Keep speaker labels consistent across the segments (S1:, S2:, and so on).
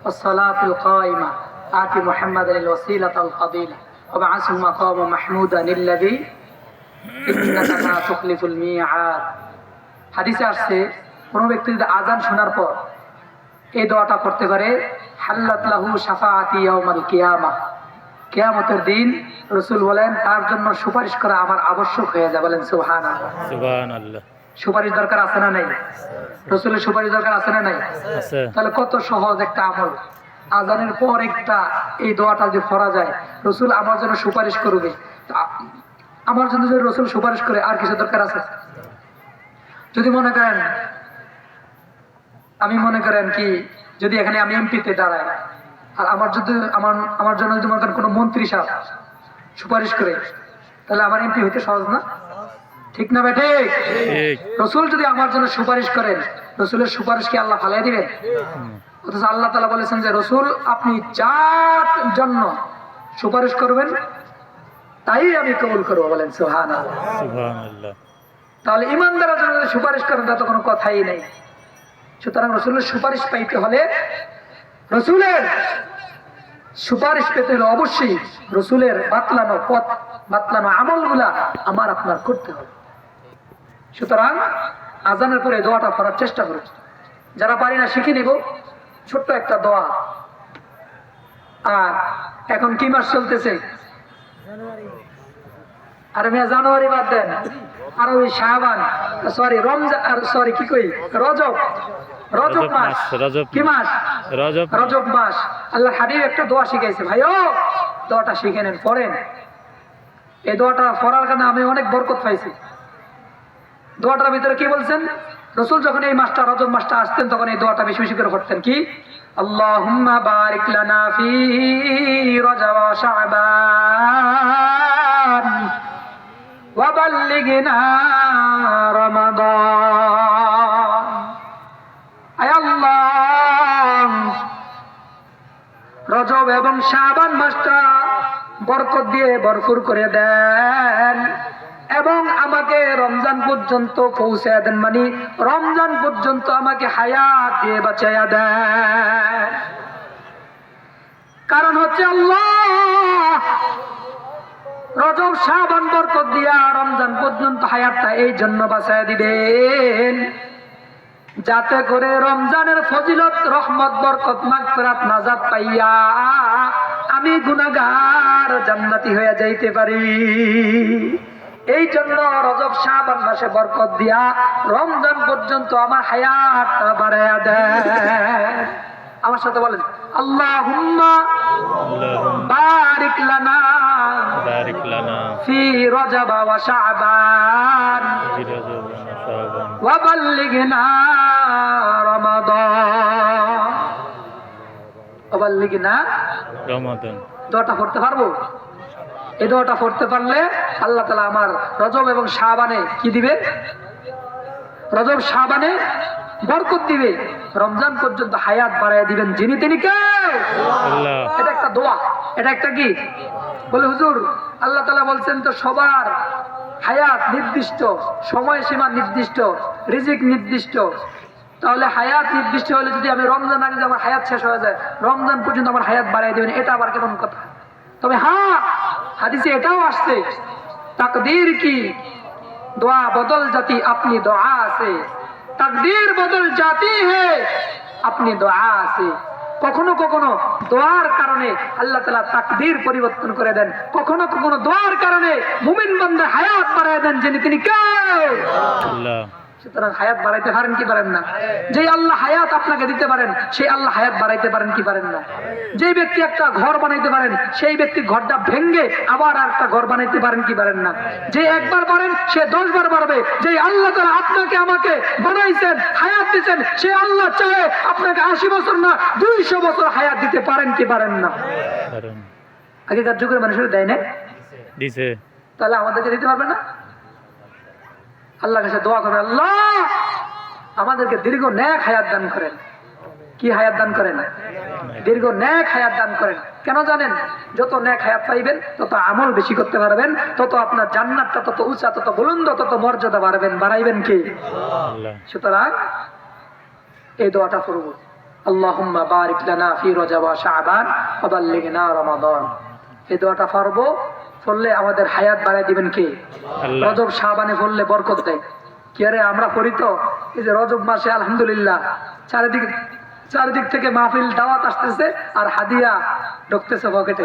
S1: والصلاة القائمة آت محمدا الوسيلة الفضيلة وابعثه مقام محمودا الذي إنك لا تخلف الميعاد। হাদিসে আসছে কোন ব্যক্তি যদি আযান শোনার পর এই দোয়াটা করতে পারে, হাল্লাত লাহু শাফাআতি ইয়াউমাল কিয়ামা, কিয়ামতের দিন রাসূল বলেন তার জন্য সুপারিশ করা আমার আবশ্যক হয়ে যায়। বলেন সুবহানাল্লাহ।
S2: সুবহানাল্লাহ।
S1: সুপারিশ দরকার আছে না নাই? রাসূলের সুপারিশ দরকার আছে না নাই?
S2: আছে।
S1: তাহলে কত সহজ একটা আমল। আযানের পর একটা এই দোয়াটা যে পড়া যায়, রাসূল আমার জন্য সুপারিশ করবে, আমার জন্য যদি রাসূল সুপারিশ করে আর কিছু দরকার আছে? যদি মনে করেন কি যদি এখানে আমি এমপিতে দাঁড়াই আর আমার জন্য যদি মনে করেন কোনো মন্ত্রী সাহেব সুপারিশ করে, তাহলে আমার এমপি হইতে সহজ না? ঠিক না বেঠে? রাসূল যদি আমার জন্য সুপারিশ করেন, রাসূলের সুপারিশ কি আল্লাহ ফালাই দিবেন? অথচ আল্লাহ তাআলা বলেছেন যে রাসূল আপনি যার জন্য সুপারিশ করবেন তাই আমি কবুল করব। বলেন সুবহানাল্লাহ।
S2: সুবহানাল্লাহ।
S1: তাহলে ইমানদারের জন্য যদি সুপারিশ করেন তা তো কোনো কথাই নেই। সুতরাং রাসূলের সুপারিশ পাইতে হলে, রাসূলের সুপারিশ পেতে হলে অবশ্যই রাসূলের বাতলানো আমলগুলা আমার আপনার করতে হবে। সুতরাং আযানের পরে দোয়াটা পড়ার চেষ্টা করুন। যারা পারি না শিখে নিব, ছোট্ট একটা দোয়া। আর এখন কি মাস চলতেছে? আরে মিয়া জানুয়ারি বাদ দেন, আর ওই শাবান, সরি রমজান, আর সরি কি কই রজব মাস। কি মাস? রজব মাস। আল্লাহ হাবিব একটা দোয়া শিখাইছে, ভাইও দোয়াটা শিখে নেন, পড়েন। এই দোয়াটা পড়ার কারণে আমি অনেক বরকত পাইছি। দোয়াটার ভিতরে কি বলছেন? রাসূল যখন এই মাসটা রজব মাসটা আসতেন তখন এই দোয়াটা বেশি বেশি করে পড়তেন। কি? আল্লাহুম্মা বারিক লানা ফি রজব ওয়া শাবান ওয়া বাল্লিগনা রমাদান। আয় আল্লাহ, রজব এবং শাবান মাসটা বরকত দিয়ে ভরপুর করে দেন এবং আমাকে রমজান পর্যন্ত পৌঁছে দেন, মানে রমজান পর্যন্ত আমাকে হায়াত দিয়ে বাঁচাইয়া দেন। কারণ হচ্ছে আল্লাহ রজব শাবান বরকত দিয়া রমজান পর্যন্ত হায়াতটা এই জন্য বাঁচাইয়া দিবেন যাতে করে রমজানের ফজিলত, রহমত, বরকত, মাগফিরাত, নাজাত পাইয়া আমি গুনাহগার জান্নাতি হয়ে যাইতে পারি। এই জন্য রজব শাবান মাসে বরকত দিয়া রমজান পর্যন্ত আমার হায়াতটা বাড়াইয়া দেন। আমার সাথে বলেন, আল্লাহুম্মা বারিক লানা ফি রজব ওয়া শাবান ওয়া বাল্লিগনা রমাদান। ওয়া বাল্লিগনা রমাদান। দোয়াটা পড়তে পারবো? এই দোয়াটা পড়তে পারলে আল্লাহ তাআলা আমার রজব এবং শাবানে কি দিবে? রজব শাবানে বরকত দিবে, রমজান পর্যন্ত হায়াত বাড়াইয়া দিবেন যিনি তিনি কে? আল্লাহ। এটা একটা দোয়া, এটা একটা কি বলে হুজুর আল্লাহ তাআলা বলছেন তো সবার হায়াত নির্দিষ্ট, সময়সীমা নির্দিষ্ট, রিজিক নির্দিষ্ট। তাহলে হায়াত নির্দিষ্ট হলে যদি আমি রমজান আগে আমার হায়াত শেষ হয়ে যায়, রমজান পর্যন্ত আমার হায়াত বাড়াই দিবেন, এটা আবার কেমন কথা? তবে হ্যাঁ, হাদিসে এটাও আসছে তাকদীর কি দোয়া বদল জাতি আপনি দোয়া আছে, তাকদীর বদল জাতি হে আপনি দোয়া আছে। কখনো কখনো দোয়ার কারণে আল্লাহ তাআলা তাকদীর পরিবর্তন করে দেন, কখনো কখনো দোয়ার কারণে মুমিন বান্দার হায়াত বাড়ায় দেন যিনি তিনি কে? আল্লাহ। সুতরাং হায়াত বাড়াইতে পারেন কি পারেন না? যে আল্লাহ হায়াত আপনাকে দিতে পারেন সেই আল্লাহ হায়াত বাড়াইতে পারেন কি পারেন না? যে ব্যক্তি একটা ঘর বানাইতে পারেন সেই ব্যক্তি ঘরটা ভেঙে আবার একটা ঘর বানাইতে পারেন কি পারেন না? যে একবার পারেন সে 10 বার পারবে। যে আল্লাহ তাআলা আপনাকে আমাকে বানাইছেন, হায়াত দিয়েছেন, সে আল্লাহ চাহে আপনাকে 80 বছর না 200 বছর হায়াত দিতে পারেন কি পারেন না? আগেকার যুগের মানুষের দেয় না দিছে, তাহলে আমাদেরকে দিতে পারবে না? আল্লাহর কাছে দোয়া করবেন, আল্লাহ আমাদেরকে দীর্ঘ নেক হায়াত দান করেন। কি হায়াত দান করেন? দীর্ঘ নেক হায়াত দান করেন। কেন জানেন? যত নেক হায়াত পাইবেন তত আমল বেশি করতে পারবেন, তত আপনার জান্নাতটা তত উঁচা, তত বুলন্দ, তত মর্যাদা বাড়াইবেন কি আল্লাহ। সুতরাং এই দোয়াটা করব। আল্লাহুম্মা বারিক লানা ফি রজব ওয়া শাবান ওয়া বাল্লিগনা রমাদান। এই দোয়াটা পড়বো, পড়লে আমাদের হায়াত বাড়ায় দিবেন কে?
S2: আল্লাহ।
S1: রজব শাবানে পড়লে বরকত দেয়। কি আরে আমরা পড়ি তো এই যে রজব মাসে আলহামদুলিল্লাহ চারিদিক থেকে মাহফিল দাওয়াত আসতেছে আর হাদিয়া ঢুকতেছে পকেটে।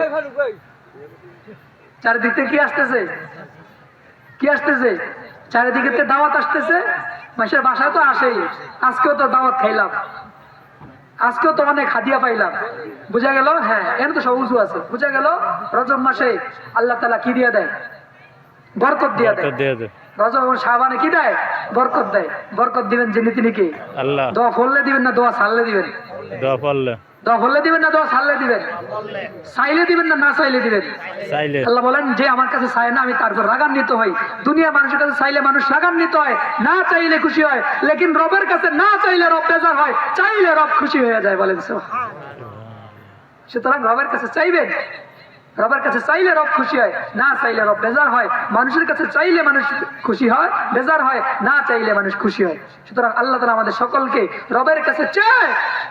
S1: চারিদিক থেকে কি আসতেছে? কি আসতেছে? চারিদিকে দাওয়াত আসতেছে। মাসের বাসায় তো আসেই, আজকেও তো দাওয়াত খাইলাম, আজকেও তো অনেক হাদিয়া পাইলাম। বুঝা গেল? হ্যাঁ, এর তো সব উজু আছে। বুঝা গেল রজব মাসে আল্লাহ তাআলা কি দিয়ে দেয়? বরকত দিয়ে দেয়। রজব এবং শাবানে কি দেয়? বরকত দেয়। বরকত দিবেন যিনি তিনি কে?
S2: আল্লাহ।
S1: দোয়া পড়লে দিবেন না দোয়া ছাড়লে দিবেন?
S2: দোয়া পড়লে।
S1: দোয়া পড়লে দিবেন না দোয়া ছাড়লে দিবেন? চাইলে দিবেন না না চাইলে দিবেন?
S2: চাইলে।
S1: আল্লাহ বলেন যে আমার কাছে চায় না আমি তার উপর রাগান্বিত হই। দুনিয়া মানুষের কাছে চাইলে মানুষ রাগান্বিত হয়, না চাইলে খুশি হয়। লেকিন রবের কাছে না চাইলে রব বেজার হয়, চাইলে রব খুশি হয়ে যায়। বলেন সুতরাং রবের কাছে চাইবেন, রবের কাছে চাইলে রব খুশি হয়, না চাইলে রব বেজার হয়। মানুষের কাছে চাইলে মানুষ খুশি হয়, বেজার হয়, না চাইলে মানুষ খুশি হয়। সুতরাং আল্লাহ তাআলা আমাদের সকলকে রবের কাছে চায়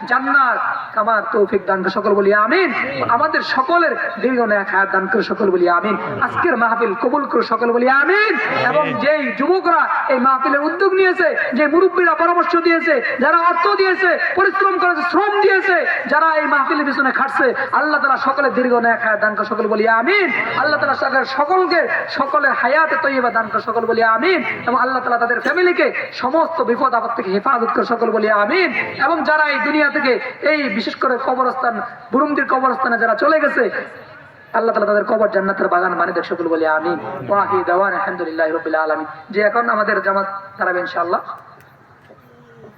S1: জান্নাত কামার তৌফিক দান করে সকল বলি আমিন। আমাদের সকলের দীর্ঘ নেক হায়াত দান করে সকল বলি আমিন। আজকের মাহফিল কবুল করে সকল বলি আমিন। এবং যেই যুবকরা এই মাহফিলের উদ্যোগ নিয়েছে, যে মুরব্বীরা পরামর্শ দিয়েছে, যারা অর্থ দিয়েছে, পরিশ্রম করেছে, শ্রম দিয়েছে, যারা এই মাহফিলের পিছনে খাটছে, আল্লাহ তাআলা সকলের দীর্ঘ নেক হায়াত দান করে সকল বলি আমিন। আল্লাহ তাআলা সকলকে সকলের হায়াতে তৈয়বা দান করে সকল বলি আমিন। এবং আল্লাহ তাআলা তাদের ফ্যামিলিকে সমস্ত বিপদ আপদ থেকে হেফাজত করে সকল বলি আমিন। এবং যারা এই দুনিয়া থেকে এই বিশেষ করে কবরস্থান বুরুমদির কবরস্থানে যারা চলে গেছে, আল্লাহ তাআলা তাদের কবর জান্নাতের বাগান বানিয়ে দেখ সকল বলি আমিন। ওয়া আখিরু দাওয়ানা আলহামদুলিল্লাহি রাব্বিল আলামিন। যে এখন আমাদের জামাত দাঁড়াবে ইনশাআল্লাহ।